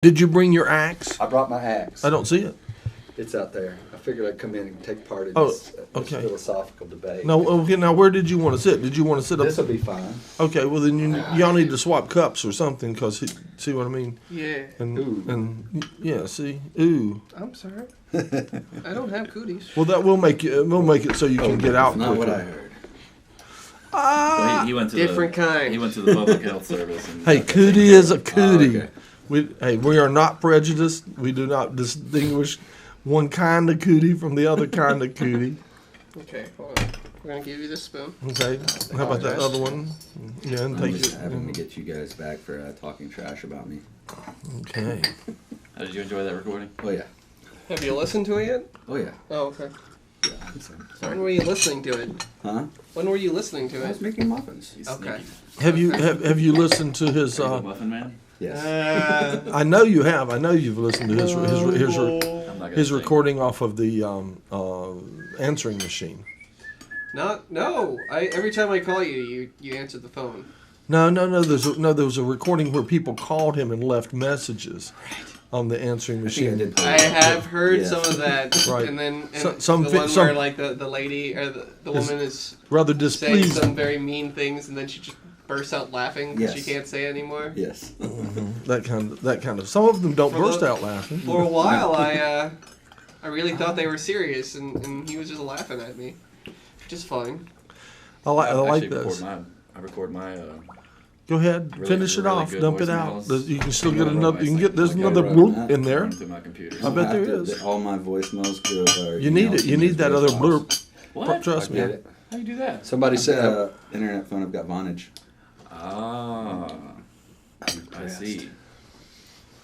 Did you bring your axe? I brought my axe. I don't see it. It's out there. I figured I'd come in and take part in Oh, this okay. philosophical debate. No, okay. Now, where did you want to sit? Did you want to sit up? This will be fine. Okay. Well, then y'all need to swap cups or something, cause see what I mean? Yeah. And Ooh. and yeah, see, ooh. I'm sorry. I don't have cooties. Well, that will make you. We'll make it so you can get out That's not quicker. what I heard. Ah. He went to Different kind. He went to the public health service. And Hey, cootie is a cootie. okay. We are not prejudiced. We do not distinguish one kind of cootie from the other kind of cootie. Okay, hold on. We're gonna give you this spoon. Okay. How about that other one? Yeah, and I'm take just it. having to get you guys back for talking trash about me. Okay. How did you enjoy that recording? Oh, yeah. Have you listened to it yet? Oh yeah. Oh, okay. Yeah, I'm sorry. When were you listening to it? Huh? When were you listening to I was it? making muffins. He's Okay. sneaky. Have you listened to his? Are you a muffin man? Yes. I know you have. I know you've listened to his I'm not gonna his sing. recording off of the answering machine. No. Every time I call you, you answer the phone. No. There was a recording where people called him and left messages on the answering I think I machine. did. I have heard Yeah. some of that, Right. and then Some the fi- one some- where like the lady or the woman is Rather saying displeased. some very mean things, and then she just bursts out laughing because she Yes. can't say anymore. Yes. That kind of. Some of them don't For burst the- out laughing. For a while, I really thought they were serious, and he was just laughing at me. Just fine. I like actually this. I record my. Go ahead, really- finish it really off, good dump it out. voicemails. You can still I get wrote another. my You can get. There's like I another wrote bloop that in there. running through my computer. I bet there is. All my voicemails go. You need it. You need that other blurb. What? Trust I me. get it. How do you do that? Somebody I've said, got a internet phone. I've got Vonage. Oh. Ah, I see.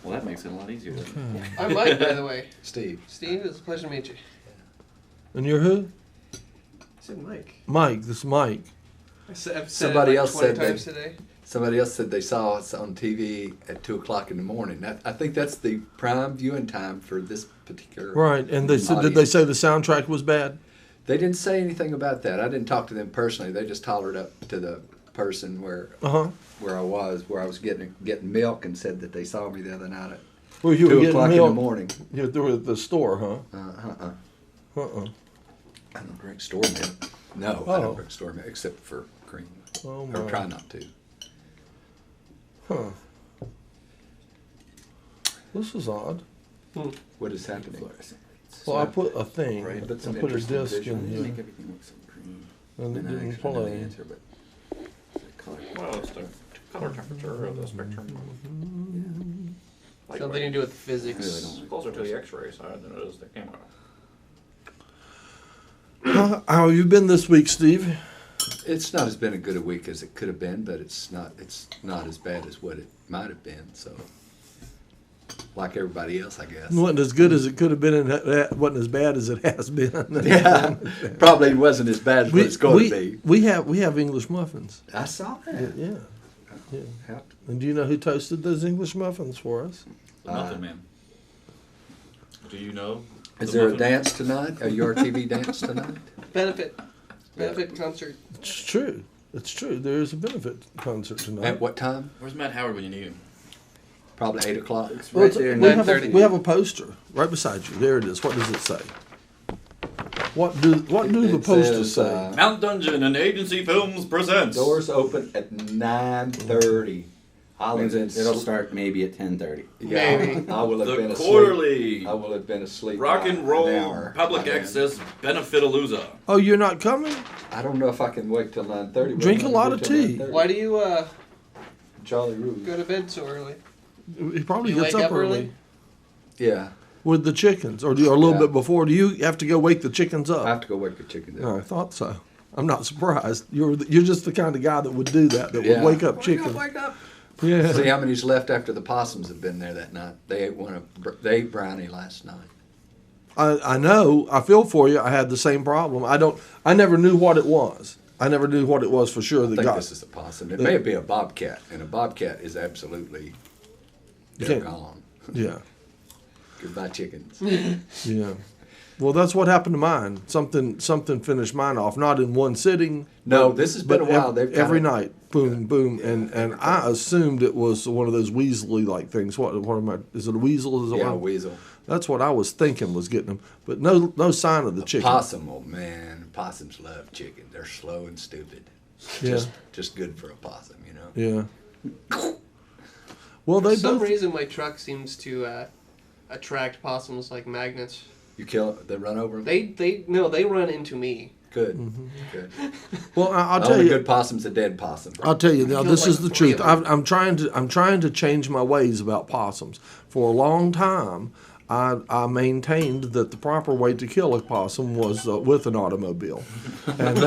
Well, that makes it a lot easier. Then. I'm Mike, by the way. Steve. Steve, it's a pleasure to meet you. And you're who? I said Mike. Mike. This is Mike. I've said Somebody it like else 20 said that- times today. Somebody else said they saw us on TV at 2 o'clock in the morning. I think that's the prime viewing time for this particular. Right. And they said. Did they say the soundtrack was bad? They didn't say anything about that. I didn't talk to them personally. They just hollered up to the person where Uh huh. I was getting milk, and said that they saw me the other night at Well, you were 2 getting o'clock in milk. the morning. You were at the store, huh? I don't drink store milk. No, I Oh. don't drink store milk except for cream. Oh Or my. try not to. Huh. This is odd. What is happening? Well, I put a thing. Right, but I some put a interesting disc visual. in Make here, everything look so green. and it And I didn't actually know the play. answer, but the color. Well, it's the color temperature of the spectrum. Light Something to wave. do with I physics. really don't like Closer to the X-ray side than it is the camera. How have you been this week, Steve? It's not as been a good a week as it could have been, but it's not as bad as what it might have been. So, like everybody else, I guess. It wasn't as good as it could have been, and it wasn't as bad as it has been. Yeah, probably wasn't as bad as what it's going to be. We have English muffins. I saw that. Yeah. How- And do you know who toasted those English muffins for us? The Muffin Man. Do you know? Is the there a muffin- dance tonight? A URTV dance tonight? Benefit concert. It's true. It's true. There is a benefit concert tonight. At what time? Where's Matt Howard when you need him? Probably 8 o'clock. It's Well, right it's- there. in we, the- have a, 9:30. we have a poster right beside you. There it is. What does it say? What do the It posters says, say? Mount Dungeon and Agency Films presents. Doors open at 9:30. It'll start maybe at 10:30. Yeah, Maybe. I will have been The asleep. quarterly I will have been asleep. rock by and an roll hour public by then. access benefit-a-loser. Oh, you're not coming? I don't know if I can wait till 9:30. Drink a lot of tea. Why do you Charlie Roos. go to bed so early? He probably You gets wake up up early. early? Yeah, With the chickens, or a little Yeah. bit before. Do you have to go wake the chickens I up? have to go wake the chicken. No, I thought so. I'm not surprised. You're just the kind of guy that would do that. That Yeah. would wake up chickens. Wake up. Yeah. See how many's left after the possums have been there that night. They ate brownie last night. I know. I feel for you. I had the same problem. I never knew what it was. I never knew what it was for sure. I The think guy. this is a possum. It may be a bobcat, and a bobcat is absolutely they're Okay. gone. Yeah. Goodbye chickens. Yeah. Well, that's what happened to mine. Something finished mine off, not in one sitting. No, this has been a but while. They've every kinda- night, boom, boom, and I assumed it was one of those Weasley like things. What am I? Is it a weasel? Is it Yeah, one? weasel. That's what I was thinking was getting them, but no sign of the chicken. Possum, oh man, possums love chicken. They're slow and stupid. Yeah. Just good for a possum, you know. Yeah. Well, For they some both. reason, my truck seems to attract possums like magnets. You kill, they run over them. They run into me. Good, Mm-hmm. good. Well, I'll The tell only you. good possum's a dead possum. I'll tell you now. feel This like is the three truth. of them. I'm trying to change my ways about possums. For a long time, I maintained that the proper way to kill a possum was with an automobile, and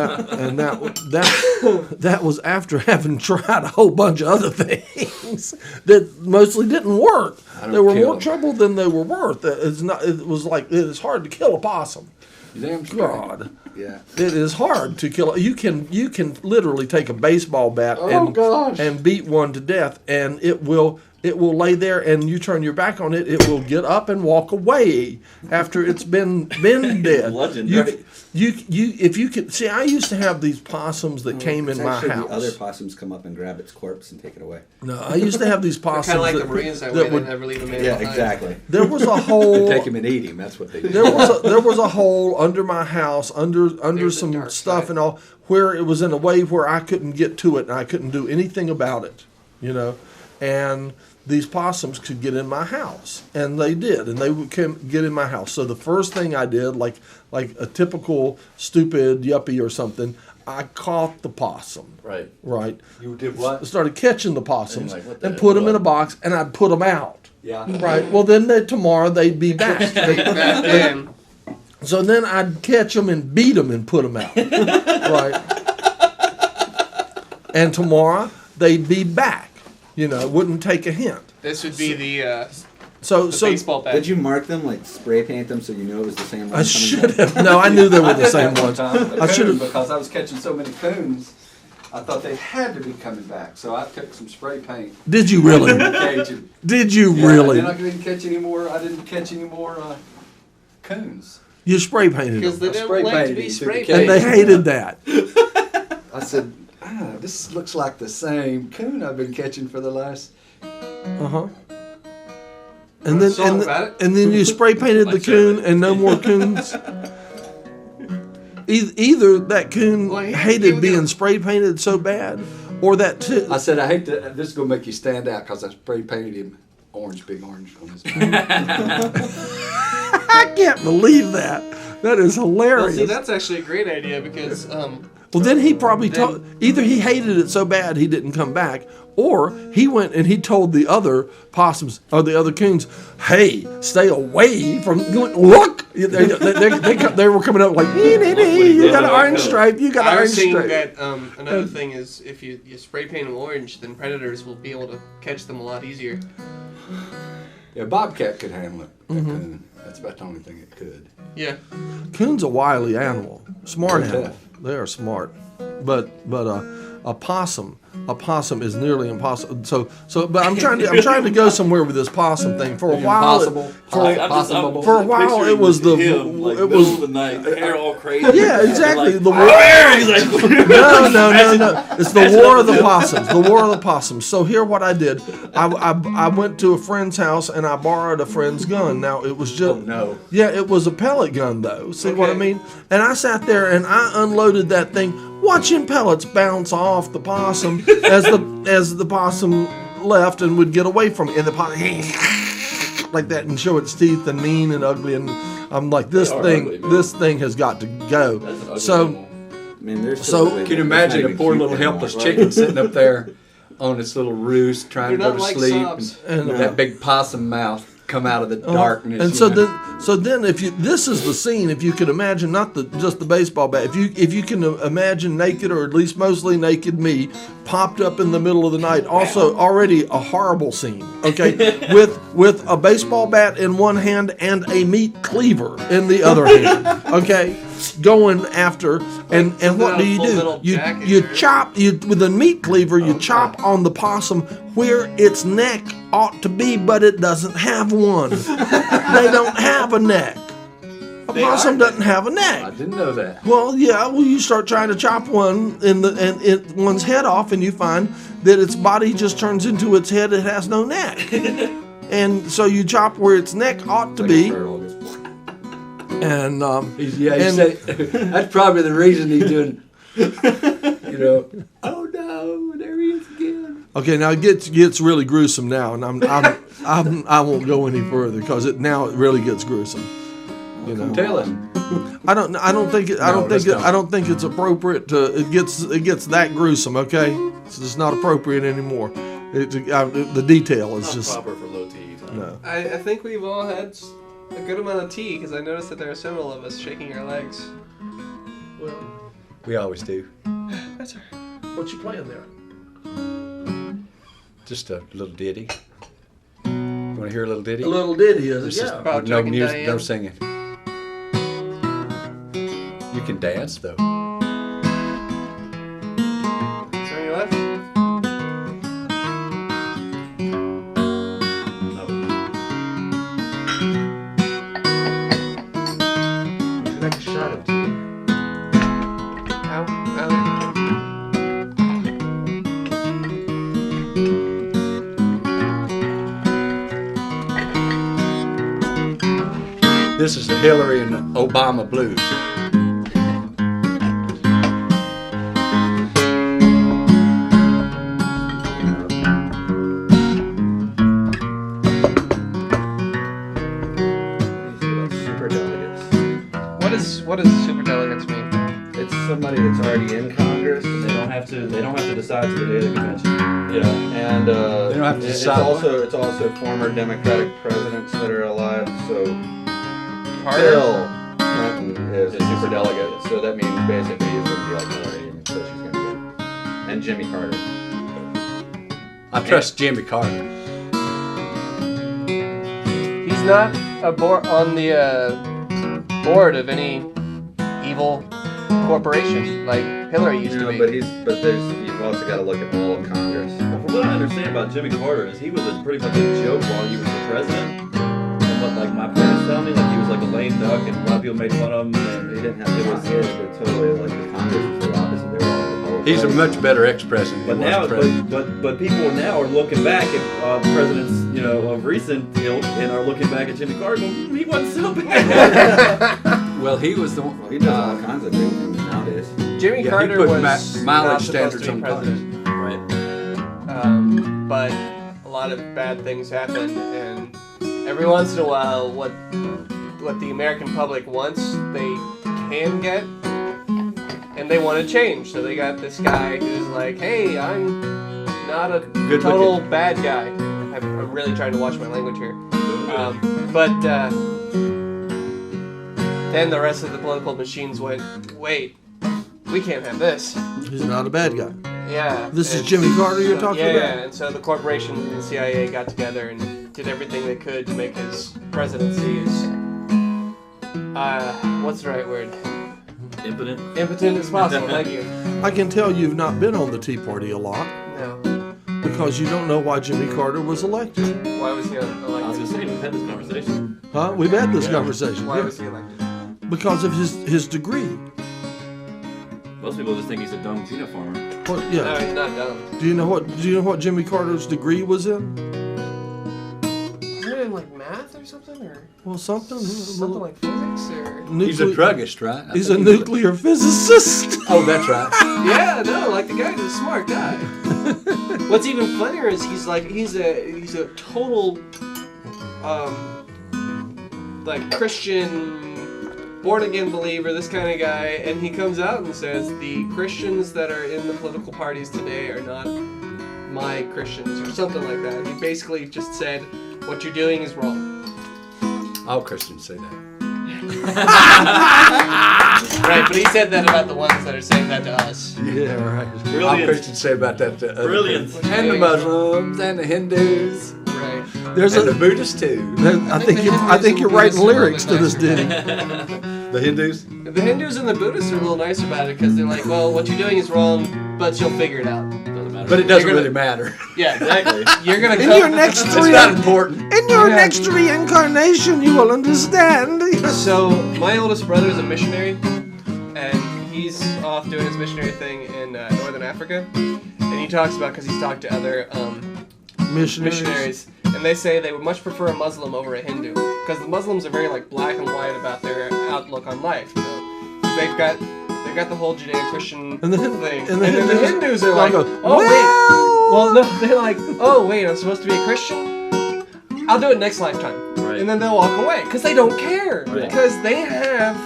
that was after having tried a whole bunch of other things that mostly didn't work. I don't They were kill more 'em. trouble than they were worth. It's not. It was like it is hard to kill a possum. You damn straight. God. Yeah. It is hard to kill. You can literally take a baseball bat and beat one to death, and it will lay there, and you turn your back on it. It will get up and walk away after it's been dead. Legend, you, right? if you could see, I used to have these possums that came in my Actually, house. the other possums come up and grab its corpse and take it away. No, I used to have these possums. Kind of like that, the Marines that that way. would- They never leave a man Yeah, behind. exactly. There was a whole. Take him and eat him. That's what they do. There was a hole under my house, under There's the some dark stuff side. and all, where it was in a way where I couldn't get to it and I couldn't do anything about it, And these possums could get in my house, and they did, and they would get in my house. So the first thing I did, like a typical stupid yuppie or something, I caught the possum. Right. Right. You did what? Started catching the possums And like, what the and put them in a hell? box, and I'd put them out. Yeah. Right. Well, then tomorrow they'd be back. Back in. So then I'd catch them and beat them and put them out. Right. And tomorrow they'd be back. Wouldn't take a hint. This would be the So baseball bat. Did you mark them, like spray paint them so you knew it was the same one? I should have. No, I knew they were the same ones. I should have. Because I was catching so many coons, I thought they had to be coming back. So I took some spray paint. Did you really? Cajun. Did you Yeah, really? And then I didn't catch any more. I didn't catch any more coons. You spray painted Because them, they Spray don't like to painted be through spray the and they painted. hated that. I said, this looks like the same coon I've been catching for the last. Uh huh. And then Song about it? and then you spray painted the coon and no more coons. Either that coon Well, he hated being was- spray painted so bad, or that I said, I hate to. This is gonna make you stand out because I spray painted him orange, big orange on his back. I can't believe that. That is Well, hilarious. see, that's actually a great idea because Well, then he probably told, either he hated it so bad he didn't come back, or he went and he told the other possums or the other coons, "Hey, stay away from look." They were coming up like, "You got an orange stripe. You got an I orange was saying stripe." that another thing is if you spray paint them orange, then predators will be able to catch them a lot easier. Yeah, bobcat could handle it. A Mm-hmm. coon. That's about the only thing it could. Yeah. Coon's a wily animal, smart They're animal. tough. They are smart, but a possum is nearly impossible. But I'm trying to go somewhere with this possum thing. For a while, Impossible. For a while, it was the him, like, it middle was of the night, hair all crazy. yeah, exactly. Like, The war. he's like, No. It's the war of the possums. The war of the possums. So here, what I did, I went to a friend's house and I borrowed a friend's gun. Now it was just Oh, no. yeah, it was a pellet gun though. See what I Okay. mean? And I sat there and I unloaded that thing, watching pellets bounce off the possum as the possum left and would get away from it. And the possum like that and show its teeth and mean and ugly. And I'm like, this They are thing, ugly, man. this thing has got to go. That's an ugly So. animal. I mean, there's So- Can you imagine a poor little helpless chicken sitting up there on its little roost trying They're to go not to like sleep, sobs. And, that big possum mouth come out of the darkness. And you so know. then, if you this is the scene, if you could imagine not just the baseball bat, if you can imagine naked or at least mostly naked me popped up in the middle of the night, also already a horrible scene. Okay, with a baseball bat in one hand and a meat cleaver in the other hand. Okay, going after and what do? Full metal jacket You there. chop with a meat cleaver. You chop on the possum where its neck ought to be, but it doesn't have one. They don't have a neck. A possum doesn't have a neck. I didn't know that. Well, yeah. Well, you start trying to chop one one's head off, and you find that its body just turns into its head. It has no neck, and so you chop where its neck ought to be. And That's probably the reason he's doing. Oh no, there he is again. okay, now it gets really gruesome now, and I won't go any further because it really gets gruesome. You know. Tell him. I don't think it's appropriate to. It gets that gruesome. Okay, it's just not appropriate anymore. The detail is Not just proper for low T. no. I think we've all had a good amount of tea because I noticed that there are several of us shaking our legs. Well, We always do. That's all right. what you playing there? Just a little ditty. You want to hear a little ditty? A little ditty, is This it? is Yeah. About with no Dragon music, Diane. no singing. You can dance though. Is there any left? Like a shot of tea. Ow. This is the Hillary and Obama blues. Super delegates. What does superdelegates mean? It's somebody that's already in Congress. They don't have to decide to the day of the convention. Yeah, and They don't have to it's decide also former Democratic presidents that are alive. So Carter? Bill Clinton is a super delegate. So that means basically he's going to be like Hillary, and so she's going to be, and Jimmy Carter. I trust Jimmy Carter. He's not on the board of any evil corporation like Hillary used to be. But you've also got to look at all of Congress. Well, from what I understand about Jimmy Carter is he was pretty much a joke while he was the president. From what like my parents tell me, like he was like a lame duck and a lot of people made fun of him. And They didn't have to consider that totally like the Congress was the opposite. They were all Republicans. He's a much better ex-president But than he now, was president. but people now are looking back at presidents, of recent ilk and are looking back at Jimmy Carter. Going, he wasn't so bad. Well, he was the one. Well, he does all kinds of great things nowadays. Jimmy he Carter put was mileage not supposed standards to be on cars. president. Right. But a lot of bad things happen, and every once in a while, what the American public wants, they can get, and they want to change. So they got this guy who's like, "Hey, I'm not a Good total looking. bad guy." I'm really trying to watch my language here, but then the rest of the political machines went, "Wait, we can't have this." He's not a bad guy. Yeah. This is and Jimmy Carter you're talking yeah, about? Yeah, and so the corporation and the CIA got together and did everything they could to make his presidency what's the right word? Impotent. Impotent as possible, thank you. I can tell you've not been on the Tea Party a lot No. because you don't know why Jimmy Carter was elected. Why was he I was gonna elected? say we've had this conversation. Huh? We've had this conversation. Why yeah. was he elected? Because of his degree. Most people just think he's a dumb peanut farmer. What, No, yeah. he's not dumb. Do you know what Jimmy Carter's degree was in? Wasn't it in like math or something? Or Well, something. something like physics? Or He's a druggist, right? I He's a think he was- nuclear physicist. Oh, that's right. yeah, no, like the guy's a smart guy. What's even funnier is he's a total like Christian born again believer, this kind of guy, and he comes out and says the Christians that are in the political parties today are not my Christians or something like that. He basically just said what you're doing is wrong. All Christians say that. Right, but he said that about the ones that are saying that to us. Yeah, right. All Brilliant. Christians say about that to other Brilliant. people. And the Muslims and the Hindus Right. There's and the a. Buddhists too. I think you're writing lyrics to this ditty. The Hindus. The Hindus and the Buddhists are a little nicer about it because they're like, well, what you're doing is wrong, but you'll figure it out. Doesn't matter. But it doesn't You're gonna- really matter. Yeah, Exactly. you're gonna In come. your next It's not important. in your next reincarnation, you will understand. So my oldest brother is a missionary, and he's off doing his missionary thing in northern Africa. And he talks about because he's talked to other missionaries, and they say they would much prefer a Muslim over a Hindu because the Muslims are very like black and white about their outlook on life. You know, 'cause they've got the whole Judeo-Christian And the thing, and the Hindus are like, go, oh wait, well no, they're like, oh wait, I'm supposed to be a Christian. I'll do it next lifetime. Right. And then they'll walk away because they don't care Right. because they have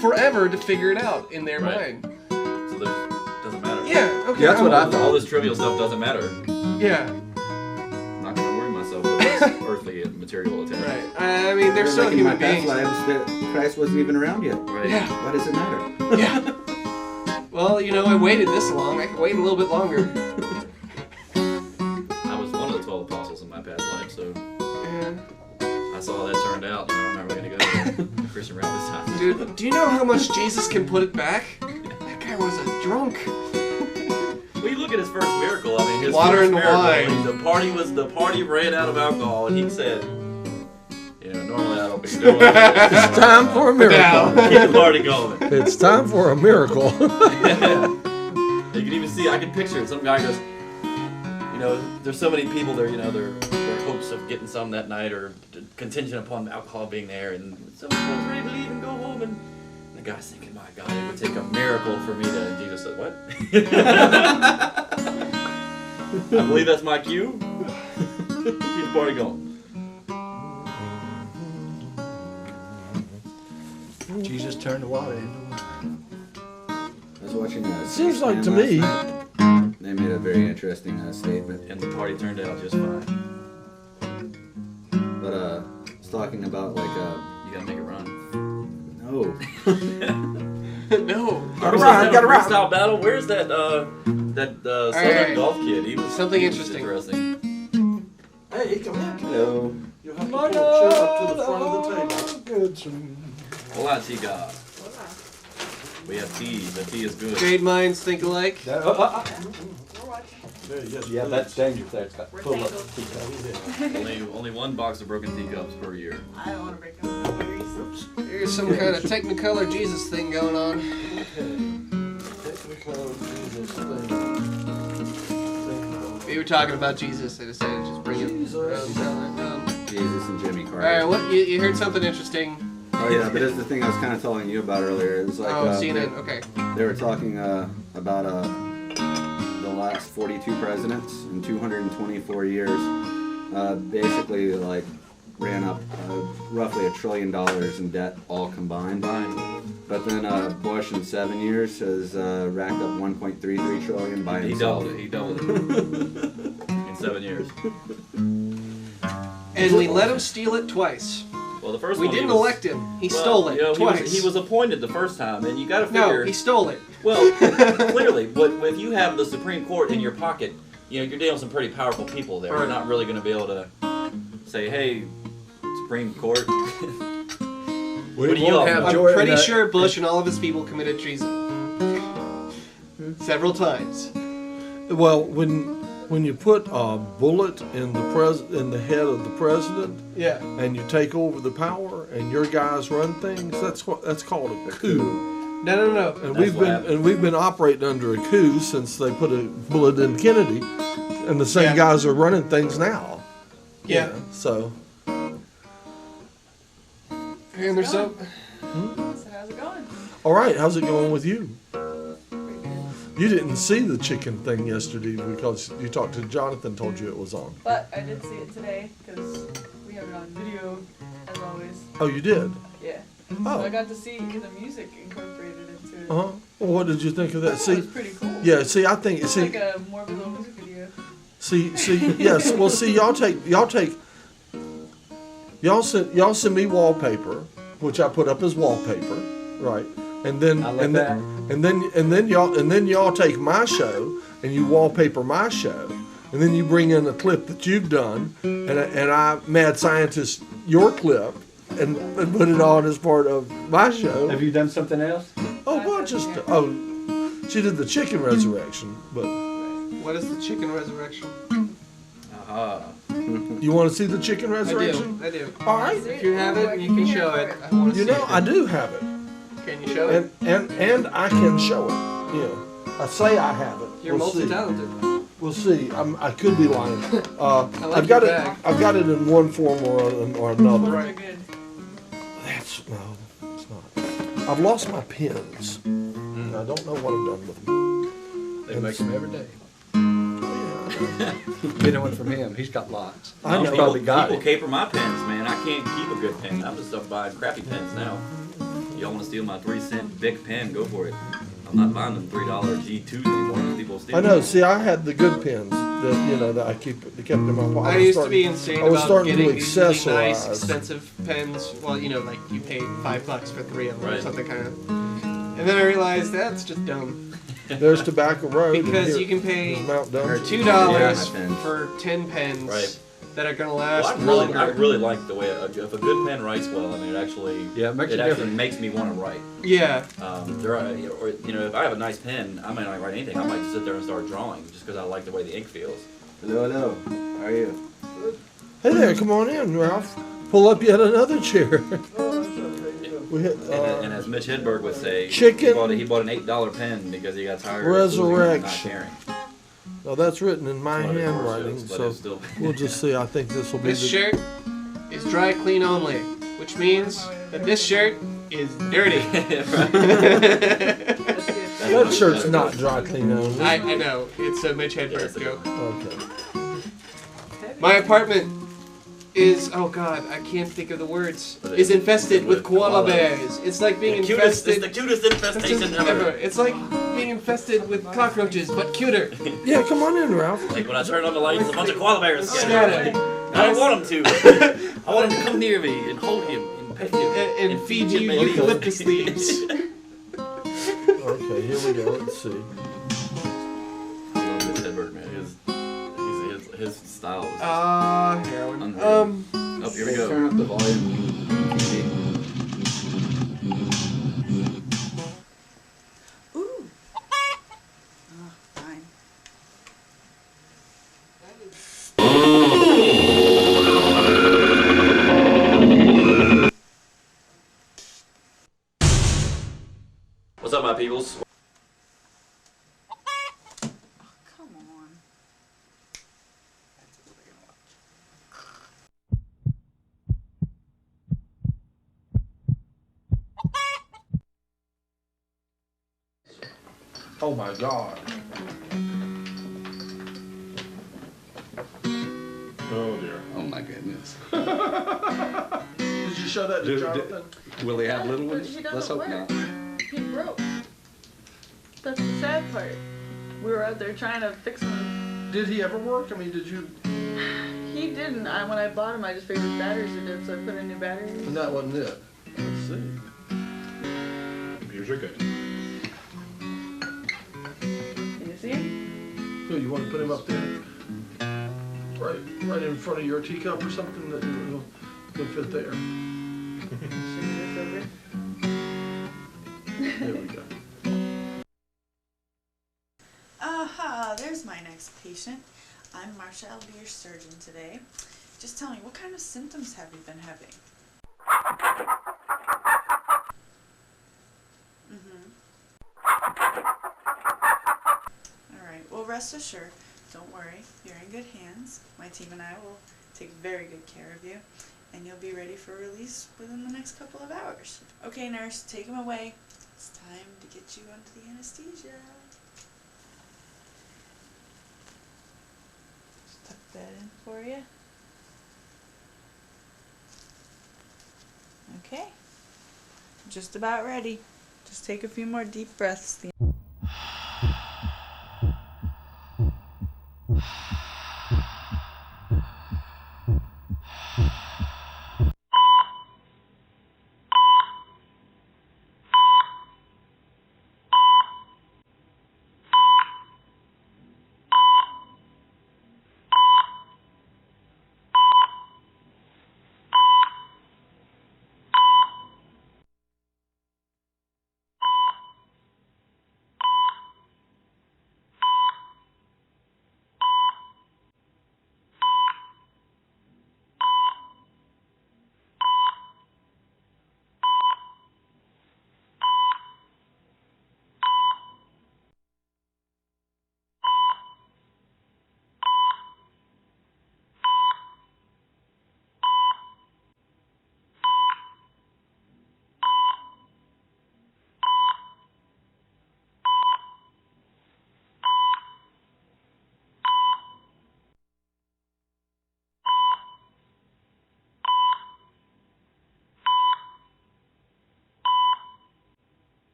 forever to figure it out in their Right. mind. So there doesn't matter. Yeah, okay. Yeah, that's what I thought. All this trivial stuff doesn't matter. Yeah, I'm not gonna worry myself with this earthly and material attention. right. I mean, they're They're still like in my human past beings. lives that Christ wasn't even around yet. Right. Yeah, Why does it matter? yeah. Well, you know, I waited this long. I can wait a little bit longer. I was one of the 12 apostles in my past life, so Yeah. I saw how that turned out. You know, I'm not really gonna go to Christian route this time. Dude, do you know how much Jesus can put it back? That guy was a drunk. Well, you look at his first miracle. I mean, his Water first and miracle. wine. The party ran out of alcohol, and he said, "You know, normally I don't be doing this. It's time for a miracle. Keep the party going." It's time for a miracle. Yeah. You can even see. I can picture it. Some guy goes, you know, there's so many people there. You know, their hopes of getting some that night or contingent upon alcohol being there, and someone's ready to leave and go home, and the guy's thinking, "My God, it would take a miracle for me to." And Jesus said, "What?" I believe that's my cue. Keep the party going. Jesus turned the water into wine. I was watching Seems like to C-SPAN me. last night. They made a very interesting statement. And the party turned out just fine. But it's talking about like You gotta make it run. no. No. Gotta ride, gotta ride. Freestyle battle. Where's that southern right. golf kid? He was Something he was interesting. Hey, come here. Hello. You'll have to pull a chair up to the front of the table. Hola, chica. We have tea. The tea is good. Great minds think alike. We're watching. Yeah, that's dangerous. There, it's got We're full tangled. Only one box of broken teacups per year. I don't want to break them. There's some kind of Technicolor Jesus thing going on. We were talking about Jesus. I decided to just bring it. Jesus and Jimmy Carter. All right, what you heard something interesting? Oh yeah, but it's the thing I was kind of telling you about earlier. It was like Oh, CNN. Okay. they were talking about the last 42 presidents in 224 years. Basically, like ran up roughly $1 trillion in debt all combined. But then Bush in 7 years has racked up 1.33 trillion by He himself. doubled it. He doubled it in 7 years. And we let him steal it twice. Well, the first We one didn't he was, elect him. He well, stole it you know, twice. He was appointed the first time, and you got to figure. No, he stole it. Well, clearly, but if you have the Supreme Court in your pocket, you know you're dealing with some pretty powerful people there. You're not really going to be able to say, "Hey, Supreme Court." What do you all have know? I'm Jordan, pretty sure Bush and all of his people committed treason. Several times. Well, when you put a bullet in the head of the president, Yeah. and you take over the power, and your guys run things, that's called a coup. No. And That's we've been operating under a coup since they put a bullet in Kennedy, and the same Yeah. guys are running things now. Yeah. So And there's so. So how's it going? all right, how's it going with you? Pretty good. You didn't see the chicken thing yesterday because you talked to Jonathan, told you it was on. But I did see it today because we have it on video, as always. Oh, you did? Yeah. So I Oh, got to see the music incorporated into it. uh-huh. Well, what did you think of I that? thought it See, was pretty cool. yeah, see, I think, It's see, like a more of a little music video. see, yes, well, see, y'all send me wallpaper, which I put up as wallpaper, right? And then, I like and that. then, and then y'all take my show and you wallpaper my show, and then you bring in a clip that you've done, and I mad scientist your clip, and put it on as part of my show. Have you done something else? Oh, bunch of stuff. Oh, she did the chicken resurrection, but What is the chicken resurrection? Aha. You want to see the chicken resurrection? I do. All right. If you have it, you can show it. I want to You see know, it. I do have it, Can you show it? and I can show it. Yeah, I say I have it. You're We'll see. multi-talented. We'll see. I could be lying. like I've got your it. bag. I've got it in one form or another. Those are good. That's no, it's not. I've lost my pens. I don't know what I've done with them. They make them every day. Yeah, Get one from him. He's got lots. I know. He's probably got People it. caper my pens, man. I can't keep a good pen. I'm just up buying crappy pens now. Y'all want to steal my 3-cent Bic pen? Go for it. I'm not buying them $3 G2s anymore. People steal I know. them. See, I had the good pens that I kept in my pocket. I used to be insane I was about starting to getting these really nice, accessorize. expensive pens. Well, like you paid $5 for 3 of them or Right. something kind of. And then I realized that's just dumb. There's Tobacco Road. and Because here- you can pay there's Mount Dungeon. $2 Yeah, my pens. for 10 pens Right. that are gonna Well, last I longer. really like the way if a good pen writes well. I mean, it actually Yeah, it makes it a actually difference. makes me want to write. Yeah. There are, or if I have a nice pen, I might not write anything. I might just sit there and start drawing just because I like the way the ink feels. Hello, hello. How are you? Hey there, come on in, Ralph. Pull up yet another chair. We hit, And as Mitch Hedberg would say, Chicken he bought an $8 pen because he got tired of losing and not Resurrection. caring. Well, that's written in my One of the core handwriting, shows, but so it's still we'll just see. I think this will be This the. shirt is dry clean only, which means that this shirt is dirty. That shirt's not dry clean only. I know. It's a Mitch Hedberg Yes, it joke. Okay. My apartment is, oh god, I can't think of the words, But is infested with with koala koalas. bears. It's like being It's the infested. cutest infestation ever. It's like being infested with cockroaches, but cuter. Yeah, come on in, Ralph. Like when I turn on the lights, a bunch of koala bears Scattered. I don't want them to. I want them to come near me and hold him and pet him And feed you him eucalyptus leaves. Okay, here we go. Let's see. I love Mitch Hedberg, man. His style is Heroin. unreal. Oh, here we go. Turn up the volume. Ooh. Oh, fine. What's up, my peoples? Come on. Oh my God. Oh dear. Oh my goodness. Did you show that to Jonathan? Will he have little But ones? he doesn't Let's hope work. not. He broke. That's the sad part. We were out there trying to fix him. Did he ever work? I mean, did you? He didn't. When I bought him, I just figured his batteries are dead, so I put in new batteries. And that wasn't it. Let's see. Computers are good. Can you see him? Who, you want to put him up there? Right in front of your teacup or something that will fit there. Should we this over? There we go. Aha, there's my next patient. I'm Marsha. I'll be your surgeon today. Just tell me, what kind of symptoms have you been having? Alright, well rest assured, don't worry, you're in good hands. My team and I will take very good care of you, and you'll be ready for release within the next couple of hours. Okay nurse, take him away. It's time to get you under the anesthesia. Just tuck that in for you. Okay, just about ready. Just take a few more deep breaths.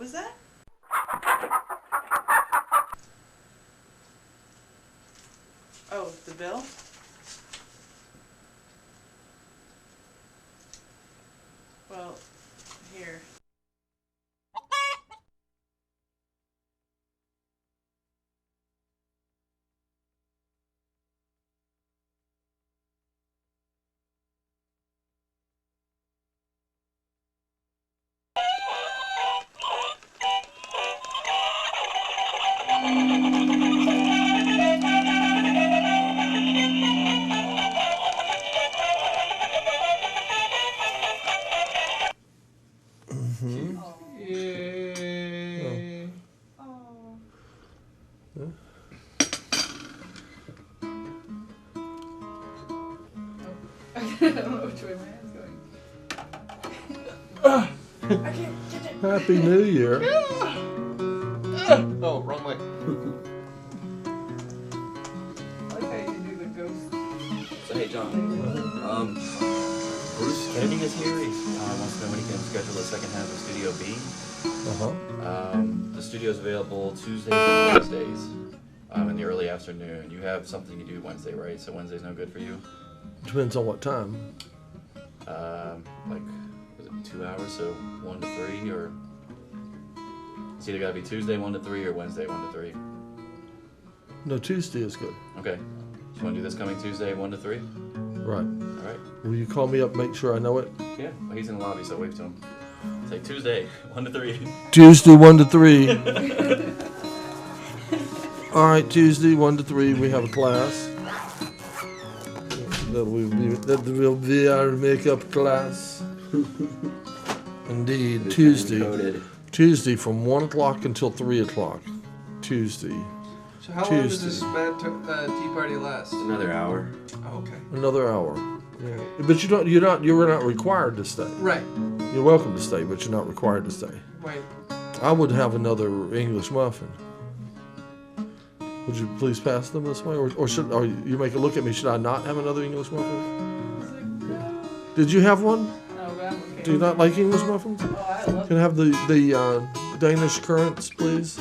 was that? Oh, the bill? Well, here. Yay. Oh. I don't know which way my hand's going. I can't get it. Happy New Year. Oh, wrong way. I like how you do the ghost. So hey, John. Bruce Kennedy is here. He wants to know when he can schedule the second half of Studio B. The studio's available Tuesdays and Wednesdays in the early afternoon. You have something you do Wednesday, right? So Wednesday's no good for you? Depends on what time. Like, was it 2 hours? So 1 to 3, or it's either got to be Tuesday 1 to 3 or Wednesday 1 to 3. No, Tuesday is good. Okay. You want to do this coming Tuesday 1 to 3? Right. All right. Will you call me up, make sure I know it? Yeah. Well, he's in the lobby, so wave to him. Say Tuesday 1 to 3. Tuesday 1 to 3. All right, Tuesday 1 to 3. We have a class. That will be our makeup class. Indeed, Tuesday. Encoded. Tuesday from 1 o'clock until 3 o'clock. Tuesday. So how long does Tuesday. this tea party last? Another hour. Oh, okay. Another hour. Yeah. But you're not required to stay. Right. You're welcome to stay, but you're not required to stay. Right. I would have another English muffin. Would you please pass them this way, or you make a look at me? Should I not have another English muffin? Did you have one? No, but I'm okay. Do you not like English muffins? Oh, I love Can I have the Danish currants, please?